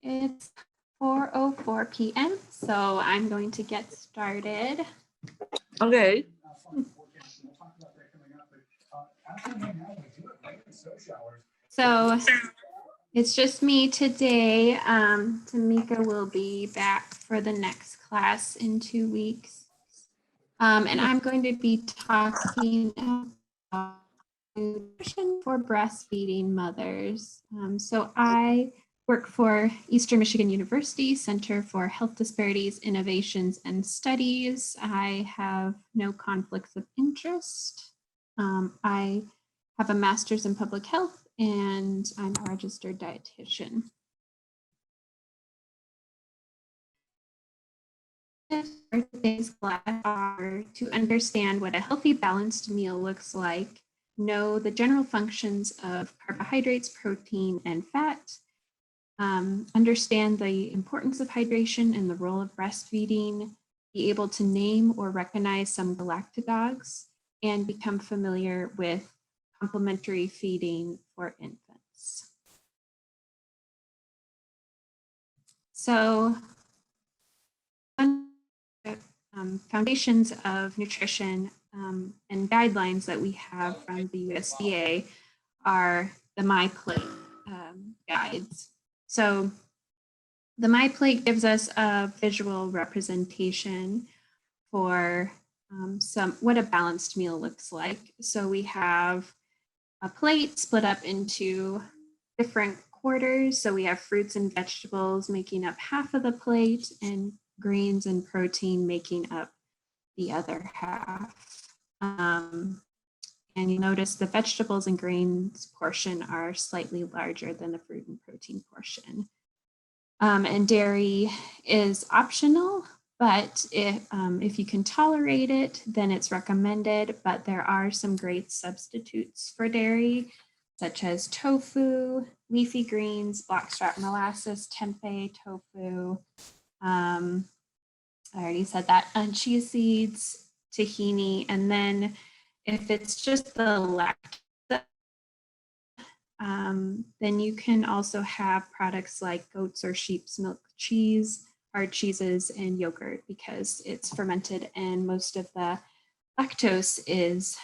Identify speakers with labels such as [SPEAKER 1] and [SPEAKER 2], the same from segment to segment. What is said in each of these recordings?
[SPEAKER 1] It's 4:04 p.m., so I'm going to get started.
[SPEAKER 2] Okay.
[SPEAKER 1] So it's just me today. Tamika will be back for the next class in 2 weeks. And I'm going to be talking about nutrition for breastfeeding mothers. So I work for Eastern Michigan University Center for Health Disparities, Innovations, and Studies. I have no conflicts of interest. I have a master's in public health, and I'm a registered dietitian. Today's class are to understand what a healthy, balanced meal looks like, know the general functions of carbohydrates, protein, and fat, understand the importance of hydration and the role of breastfeeding, be able to name or recognize some galactagogues, and become familiar with complementary feeding for infants. So, foundations of nutrition and guidelines that we have from the USDA are the MyPlate guides. So the MyPlate gives us a visual representation for what a balanced meal looks like. So we have a plate split up into different quarters. So we have fruits and vegetables making up half of the plate, and greens and protein making up the other half. And you notice the vegetables and grains portion are slightly larger than the fruit and protein portion. And dairy is optional, but if you can tolerate it, then it's recommended. But there are some great substitutes for dairy, such as tofu, leafy greens, blackstrap molasses, tempeh, tofu. I already said that, and chia seeds, tahini, and then if it's just the lactose, then you can also have products like goat's or sheep's milk cheese, hard cheeses, and yogurt, because it's fermented and most of the lactose is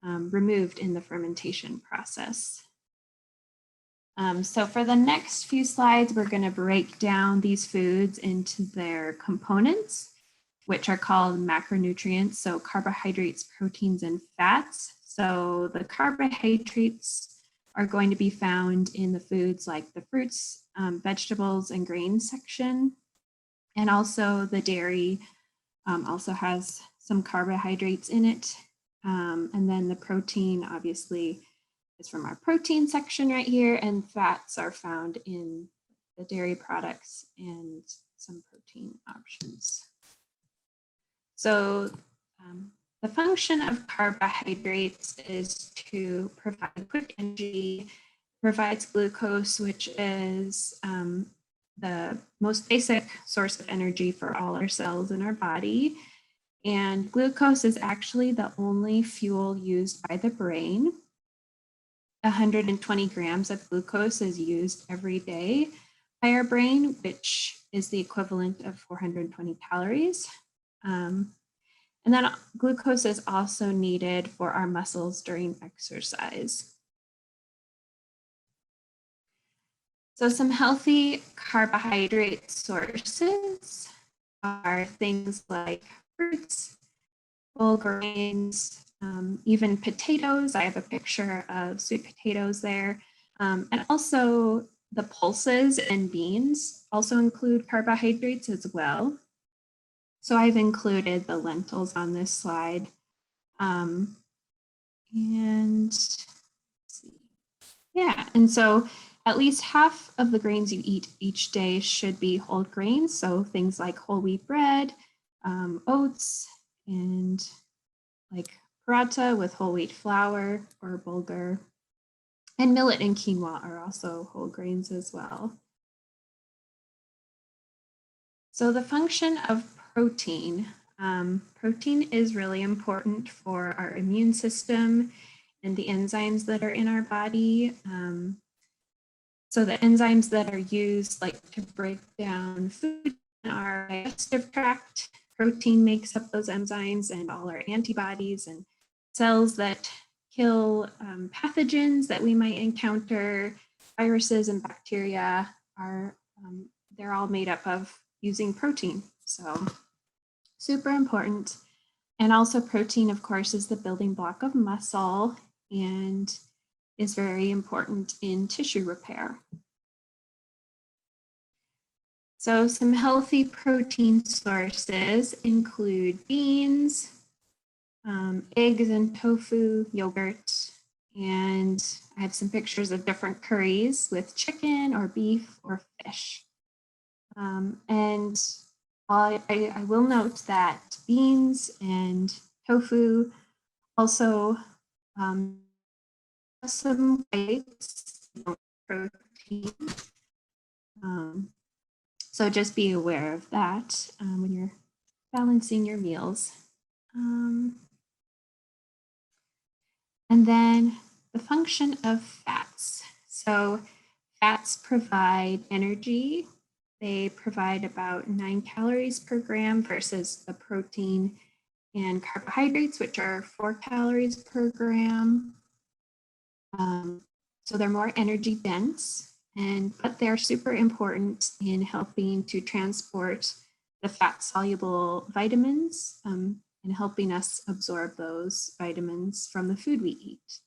[SPEAKER 1] removed in the fermentation process. So for the next few slides, we're going to break down these foods into their components, which are called macronutrients, so carbohydrates, proteins, and fats. So the carbohydrates are going to be found in the foods like the fruits, vegetables, and grains section. And also the dairy also has some carbohydrates in it. And then the protein obviously is from our protein section right here, and fats are found in the dairy products and some protein options. So the function of carbohydrates is to provide quick energy, provides glucose, which is the most basic source of energy for all our cells in our body. And glucose is actually the only fuel used by the brain. 120 grams of glucose is used every day by our brain, which is the equivalent of 420 calories. And then glucose is also needed for our muscles during exercise. So some healthy carbohydrate sources are things like fruits, whole grains, even potatoes. I have a picture of sweet potatoes there. And also the pulses and beans also include carbohydrates as well. So I've included the lentils on this slide. And so at least half of the grains you eat each day should be whole grains. So things like whole wheat bread, oats, and like paratha with whole wheat flour or bulgur. And millet and quinoa are also whole grains as well. So the function of protein. Protein is really important for our immune system and the enzymes that are in our body. So So the enzymes that are used like to break down food in our digestive tract, protein makes up those enzymes, and all our antibodies and cells that kill pathogens that we might encounter, viruses and bacteria are, they're all made up of using protein. So super important. And also protein, of course, is the building block of muscle and is very important in tissue repair. So some healthy protein sources include beans, eggs and tofu, yogurt, and I have some pictures of different curries with chicken or beef or fish. And I will note that beans and tofu also have some weights, protein. So just be aware of that when you're balancing your meals. And then the function of fats. So fats provide energy. They provide about 9 calories per gram versus the protein and carbohydrates, which are 4 calories per gram. So they're more energy dense, but they're super important in helping to transport the fat soluble vitamins and helping us absorb those vitamins from the food we eat.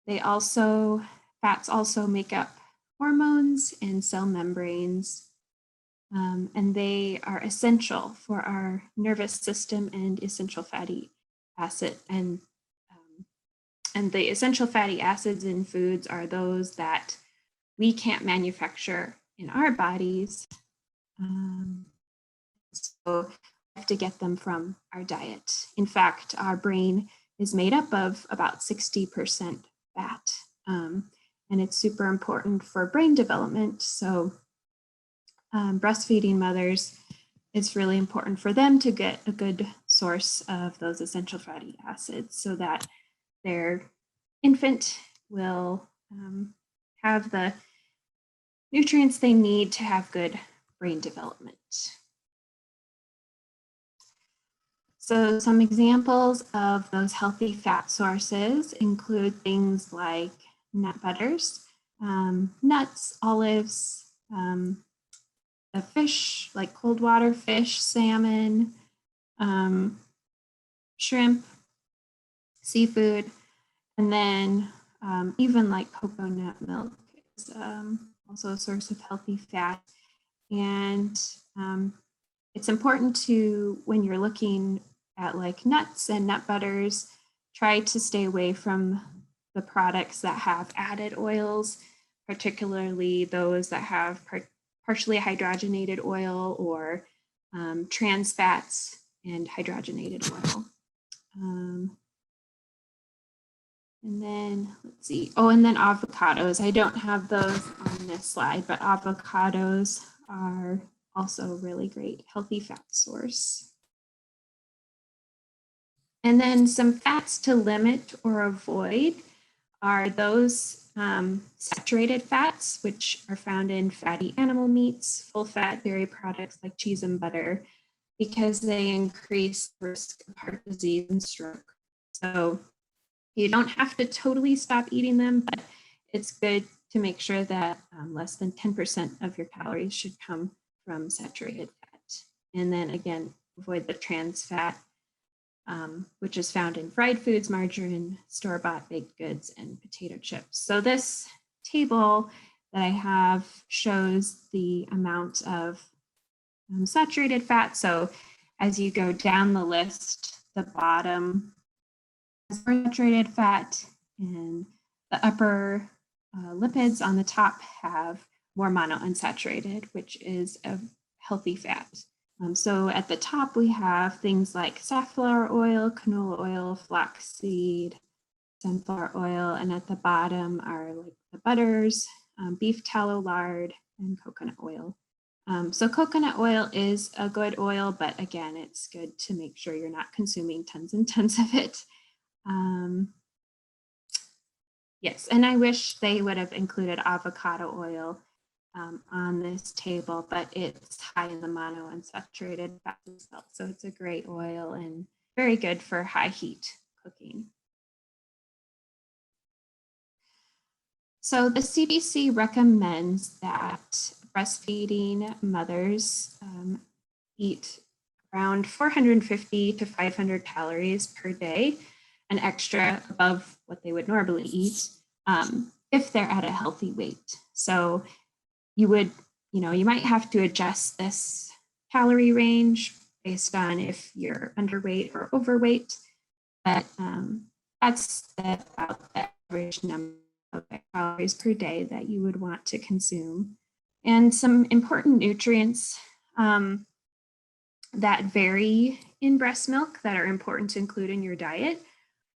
[SPEAKER 1] Fats also make up hormones and cell membranes, and they are essential for our nervous system and essential fatty acid. And the essential fatty acids in foods are those that we can't manufacture in our bodies. So we have to get them from our diet. In fact, our brain is made up of about 60% fat. And it's super important for brain development. So breastfeeding mothers, it's really important for them to get a good source of those essential fatty acids so that their infant will have the nutrients they need to have good brain development. So some examples of those healthy fat sources include things like nut butters, nuts, olives, the fish, like cold water fish, salmon, shrimp, seafood, and then even like coconut milk is also a source of healthy fat. And it's important to, when you're looking at like nuts and nut butters, try to stay away from the products that have added oils, particularly those that have partially hydrogenated oil or trans fats and hydrogenated oil. And then let's see. Oh, and then avocados. I don't have those on this slide, but avocados are also a really great healthy fat source. And then some fats to limit or avoid are those saturated fats, which are found in fatty animal meats, full fat dairy products like cheese and butter, because they increase the risk of heart disease and stroke. So you don't have to totally stop eating them, but it's good to make sure that less than 10% of your calories should come from saturated fat. And then again, avoid the trans fat, which is found in fried foods, margarine, store-bought baked goods, and potato chips. So this table that I have shows the amount of saturated fat. So as you go down the list, the bottom has more saturated fat, and the upper lipids on the top have more monounsaturated, which is a healthy fat. So at the top, we have things like safflower oil, canola oil, flaxseed, sunflower oil, and at the bottom are like the butters, beef tallow, lard, and coconut oil. So coconut oil is a good oil, but again, it's good to make sure you're not consuming tons and tons of it. Yes, and I wish they would have included avocado oil on this table, but it's high in the monounsaturated fats as well. So it's a great oil and very good for high heat cooking. So the CDC recommends that breastfeeding mothers eat around 450 to 500 calories per day, an extra above what they would normally eat if they're at a healthy weight. So you would, you might have to adjust this calorie range based on if you're underweight or overweight, but that's about the average number of calories per day that you would want to consume. And some important nutrients that vary in breast milk that are important to include in your diet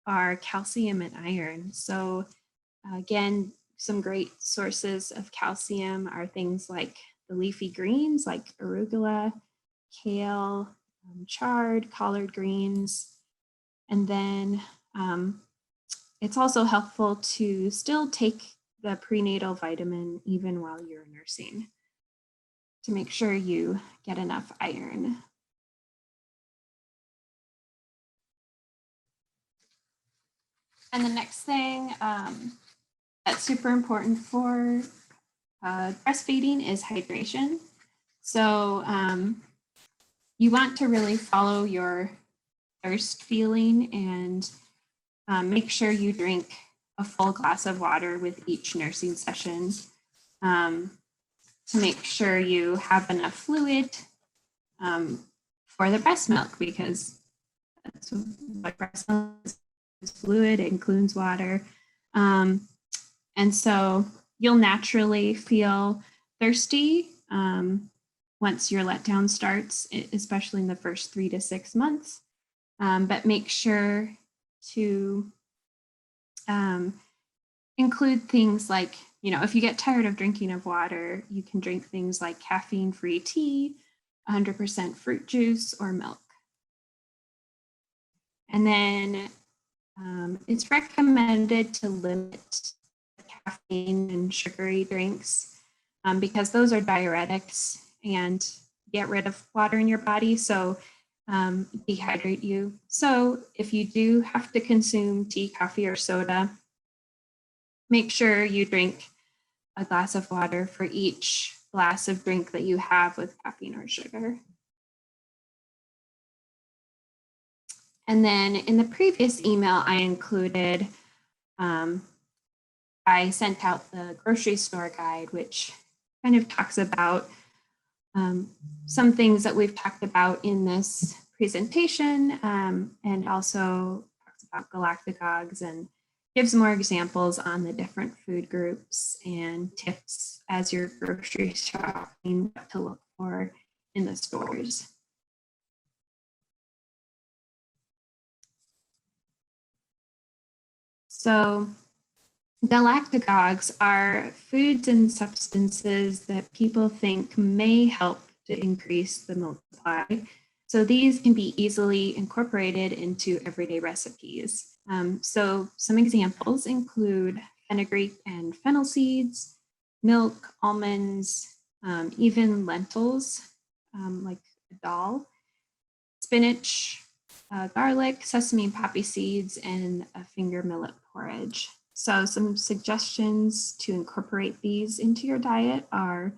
[SPEAKER 1] are calcium and iron. So again, some great sources of calcium are things like the leafy greens like arugula, kale, chard, collard greens. And then it's also helpful to still take the prenatal vitamin even while you're nursing to make sure you get enough iron. And the next thing that's super important for breastfeeding is hydration. So you want to really follow your thirst feeling and make sure you drink a full glass of water with each nursing session to make sure you have enough fluid for the breast milk, because that's what breast milk is fluid, it includes water. And so you'll naturally feel thirsty once your letdown starts, especially in the first 3 to 6 months. But make sure to include things like, if you get tired of drinking of water, you can drink things like caffeine-free tea, 100% fruit juice, or milk. And then it's recommended to limit caffeine and sugary drinks because those are diuretics and get rid of water in your body, so dehydrate you. So if you do have to consume tea, coffee, or soda, make sure you drink a glass of water for each glass of drink that you have with caffeine or sugar. And then in the previous email I included, I sent out the grocery store guide, which kind of talks about some things that we've talked about in this presentation, and also talks about Galactagogues and gives more examples on the different food groups and tips as you're grocery shopping, what to look for in the stores. So Galactagogues are foods and substances that people think may help to increase the milk supply. So these can be easily incorporated into everyday recipes. So some examples include fenugreek and fennel seeds, milk, almonds, even lentils like dal, spinach, garlic, sesame and poppy seeds, and a finger millet porridge. So some suggestions to incorporate these into your diet are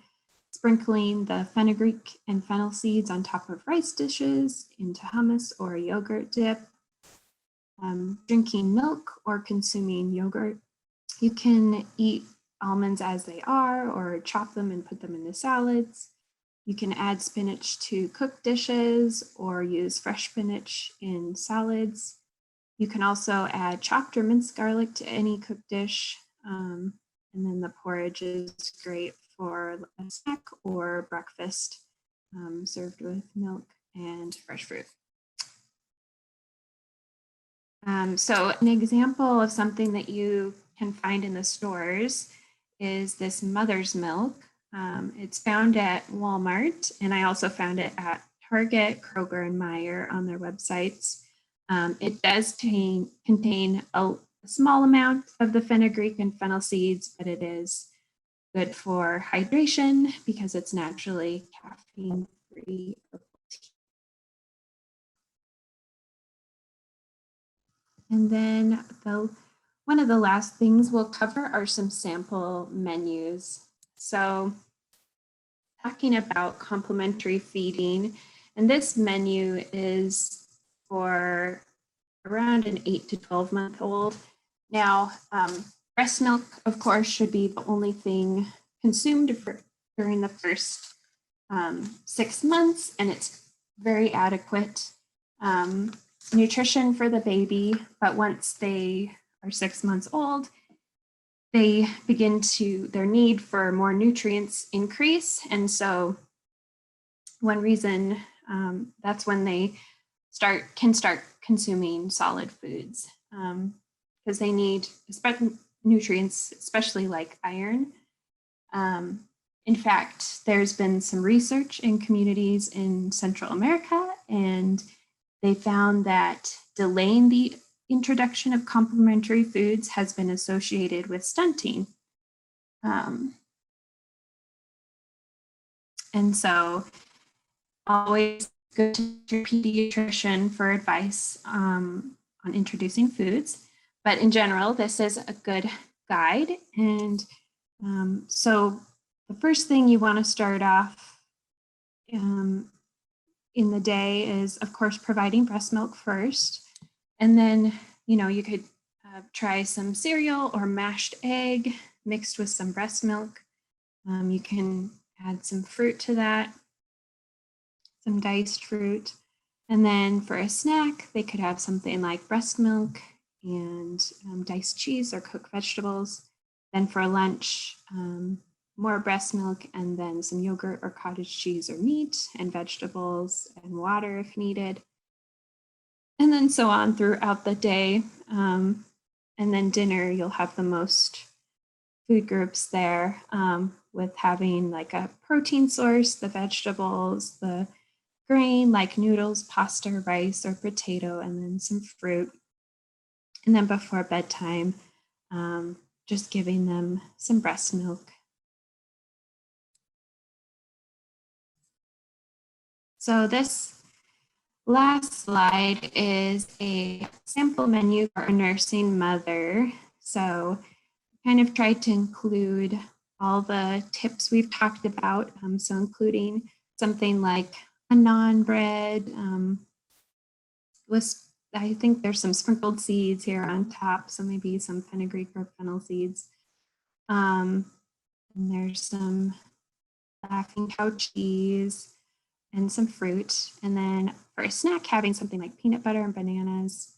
[SPEAKER 1] sprinkling the fenugreek and fennel seeds on top of rice dishes, into hummus or a yogurt dip, drinking milk or consuming yogurt. You can eat almonds as they are or chop them and put them into salads. You can add spinach to cooked dishes or use fresh spinach in salads. You can also add chopped or minced garlic to any cooked dish. And then the porridge is great for a snack or breakfast, served with milk and fresh fruit. So an example of something that you can find in the stores is this mother's milk. It's found at Walmart, and I also found it at Target, Kroger, and Meijer on their websites. It does contain a small amount of the fenugreek and fennel seeds, but it is good for hydration because it's naturally caffeine-free. And then one of the last things we'll cover are some sample menus. So talking about complementary feeding, and this menu is for around an 8 to 12-month-old. Now, breast milk, of course, should be the only thing consumed during the first 6 months, and it's very adequate nutrition for the baby. But once they are 6 months old, they begin their need for more nutrients increase. And so one reason that's when they can start consuming solid foods because they need nutrients, especially like iron. In fact, there's been some research in communities in Central America, and they found that delaying the introduction of complementary foods has been associated with stunting. And so always go to your pediatrician for advice on introducing foods. But in general, this is a good guide. And so the first thing you want to start off in the day is, of course, providing breast milk first. And then, you could try some cereal or mashed egg mixed with some breast milk. You can add some fruit to that, some diced fruit. And then for a snack, they could have something like breast milk and diced cheese or cooked vegetables. Then for lunch, more breast milk and then some yogurt or cottage cheese or meat and vegetables and water if needed. And then so on throughout the day. And then dinner, you'll have the most food groups there with having like a protein source, the vegetables, the grain like noodles, pasta, rice, or potato, and then some fruit. And then before bedtime, just giving them some breast milk. So this last slide is a sample menu for a nursing mother. So kind of tried to include all the tips we've talked about. So including something like a naan bread with, I think there's some sprinkled seeds here on top. So maybe some fenugreek or fennel seeds. And there's some laughing cow cheese and some fruit. And then for a snack, having something like peanut butter and bananas.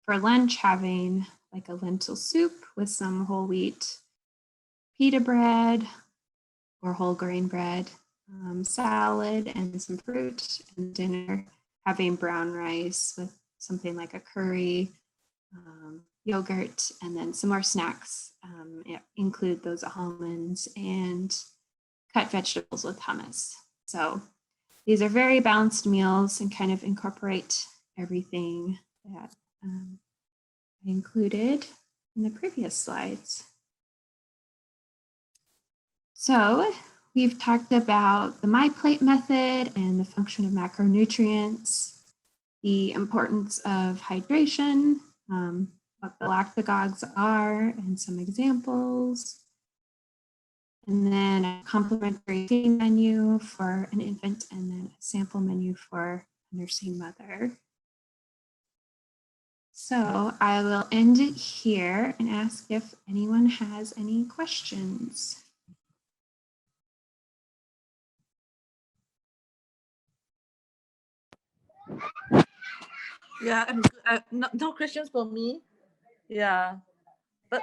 [SPEAKER 1] For lunch, having like a lentil soup with some whole wheat pita bread or whole grain bread, salad and some fruit. And dinner, having brown rice with something like a curry, yogurt, and then some more snacks. Include those almonds and cut vegetables with hummus. So these are very balanced meals and kind of incorporate everything that I included in the previous slides. So we've talked about the MyPlate method and the function of macronutrients, the importance of hydration, what Galactagogues are, and some examples. And then a complementary feeding menu for an infant, and then a sample menu for a nursing mother. So I will end it here and ask if anyone has any questions.
[SPEAKER 2] Yeah, no questions for me. Yeah, but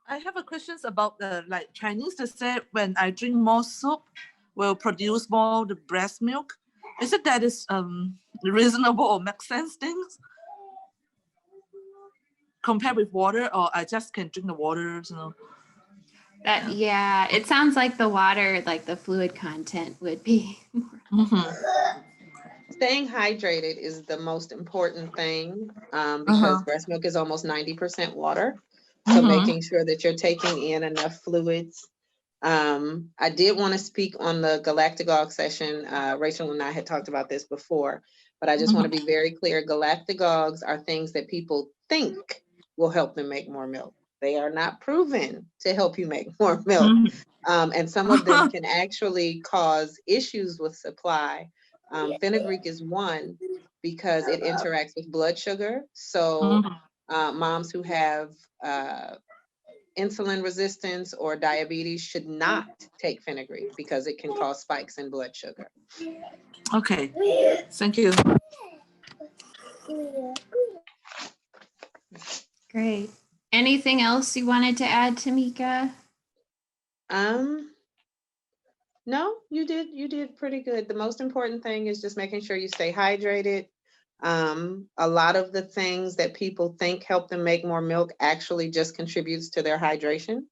[SPEAKER 2] I have a questions about like Chinese to say when I drink more soup will produce more the breast milk. Is it that is reasonable or make sense things compared with water, or I just can drink the water,
[SPEAKER 1] Yeah, it sounds like the water, like the fluid content would be more.
[SPEAKER 3] Staying hydrated is the most important thing
[SPEAKER 2] Uh-huh.
[SPEAKER 3] because breast milk is almost 90% water. So making sure that you're taking in enough fluids. I did want to speak on the Galactagogue session. Rachel and I had talked about this before, but I just want to be very clear. Galactagogues are things that people think will help them make more milk. They are not proven to help you make more milk. And some of them can actually cause issues with supply. Fenugreek is one because it interacts with blood sugar. So moms who have insulin resistance or diabetes should not take fenugreek because it can cause spikes in blood sugar.
[SPEAKER 2] Okay, thank you.
[SPEAKER 1] Great. Anything else you wanted to add, Tamika?
[SPEAKER 3] No, you did pretty good. The most important thing is just making sure you stay hydrated. A lot of the things that people think help them make more milk actually just contributes to their hydration.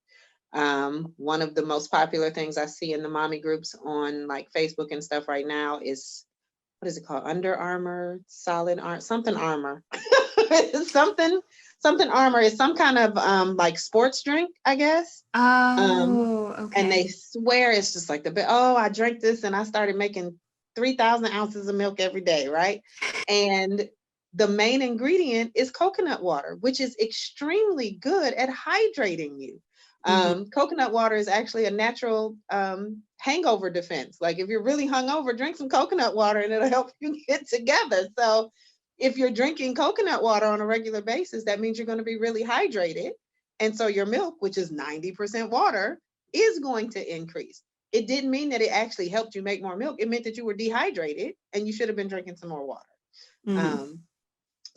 [SPEAKER 3] One of the most popular things I see in the mommy groups on like Facebook and stuff right now is, what is it called? Under Armour, solid armor, something armor. something armor is some kind of like sports drink, I guess.
[SPEAKER 1] Oh, okay.
[SPEAKER 3] And they swear it's just like oh, I drank this and I started making 3,000 ounces of milk every day, right? And the main ingredient is coconut water, which is extremely good at hydrating you. Coconut water is actually a natural hangover defense. Like if you're really hungover, drink some coconut water and it'll help you get together. So if you're drinking coconut water on a regular basis, that means you're going to be really hydrated. And so your milk, which is 90% water, is going to increase. It didn't mean that it actually helped you make more milk. It meant that you were dehydrated and you should have been drinking some more water.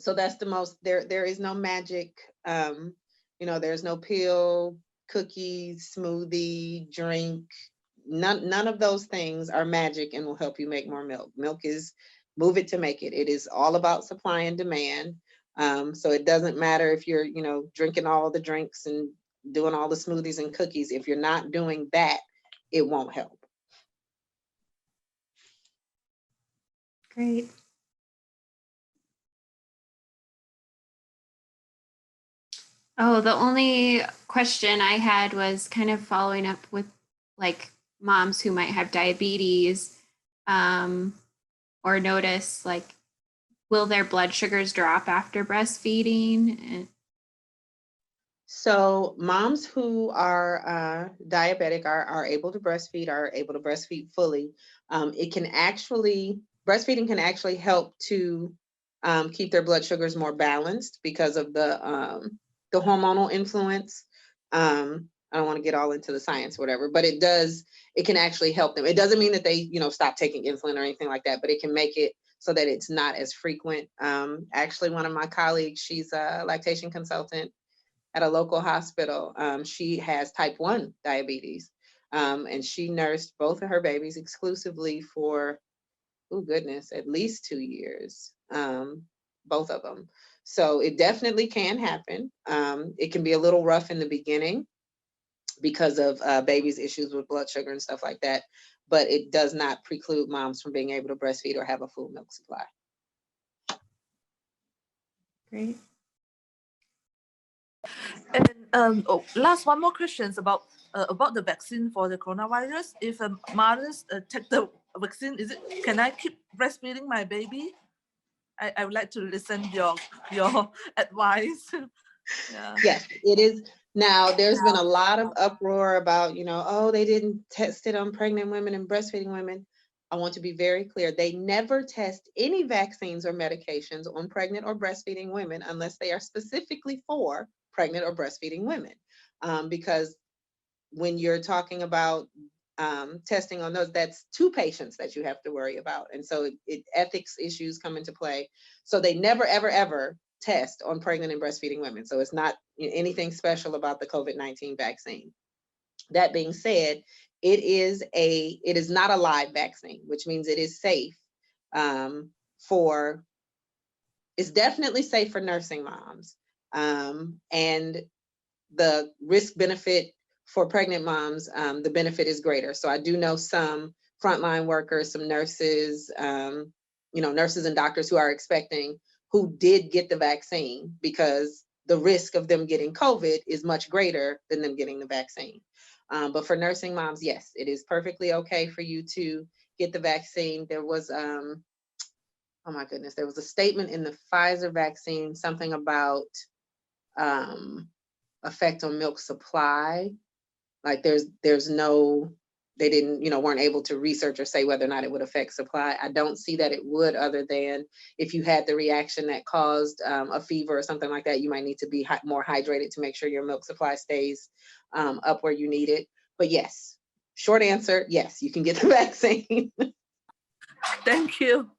[SPEAKER 3] So that's the most, there is no magic, there's no pill, cookies, smoothie, drink. None of those things are magic and will help you make more milk. Milk is move it to make it. It is all about supply and demand. So it doesn't matter if you're, drinking all the drinks and doing all the smoothies and cookies. If you're not doing that, it won't help.
[SPEAKER 1] Great. Oh, the only question I had was kind of following up with like moms who might have diabetes or notice like, will their blood sugars drop after breastfeeding?
[SPEAKER 3] So moms who are diabetic are able to breastfeed fully. Breastfeeding can actually help to keep their blood sugars more balanced because of the hormonal influence. I don't want to get all into the science or whatever, but it can actually help them. It doesn't mean that they, stop taking insulin or anything like that, but it can make it so that it's not as frequent. Actually, one of my colleagues, she's a lactation consultant at a local hospital. She has type 1 diabetes, and she nursed both of her babies exclusively for, at least 2 years, both of them. So it definitely can happen. It can be a little rough in the beginning because of babies' issues with blood sugar and stuff like that, but it does not preclude moms from being able to breastfeed or have a full milk supply.
[SPEAKER 1] Great.
[SPEAKER 2] And last one more questions about the vaccine for the coronavirus. If mothers take the vaccine, can I keep breastfeeding my baby? I would like to listen your advice. Yeah.
[SPEAKER 3] Yes, it is. Now, there's been a lot of uproar about, oh, they didn't test it on pregnant women and breastfeeding women. I want to be very clear. They never test any vaccines or medications on pregnant or breastfeeding women unless they are specifically for pregnant or breastfeeding women. Because when you're talking about testing on those, that's 2 patients that you have to worry about. And so ethics issues come into play. So they never, ever, ever test on pregnant and breastfeeding women. So it's not anything special about the COVID-19 vaccine. That being said, it is not a live vaccine, which means it is safe it's definitely safe for nursing moms. And the risk benefit for pregnant moms, the benefit is greater. So I do know some frontline workers, some nurses, nurses and doctors who are expecting, who did get the vaccine, because the risk of them getting COVID is much greater than them getting the vaccine. But for nursing moms, yes, it is perfectly okay for you to get the vaccine. There was, oh my goodness, there was a statement in the Pfizer vaccine, something about effect on milk supply. Like there's no, they didn't, weren't able to research or say whether or not it would affect supply. I don't see that it would, other than if you had the reaction that caused a fever or something like that, you might need to be more hydrated to make sure your milk supply stays up where you need it. But yes, short answer, yes, you can get the vaccine.
[SPEAKER 2] Thank you.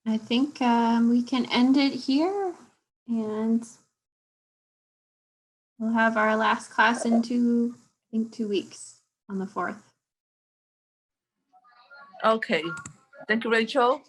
[SPEAKER 1] I think we can end it here, and we'll have our last class in 2 weeks on the 4th.
[SPEAKER 2] Okay. Thank you, Rachel.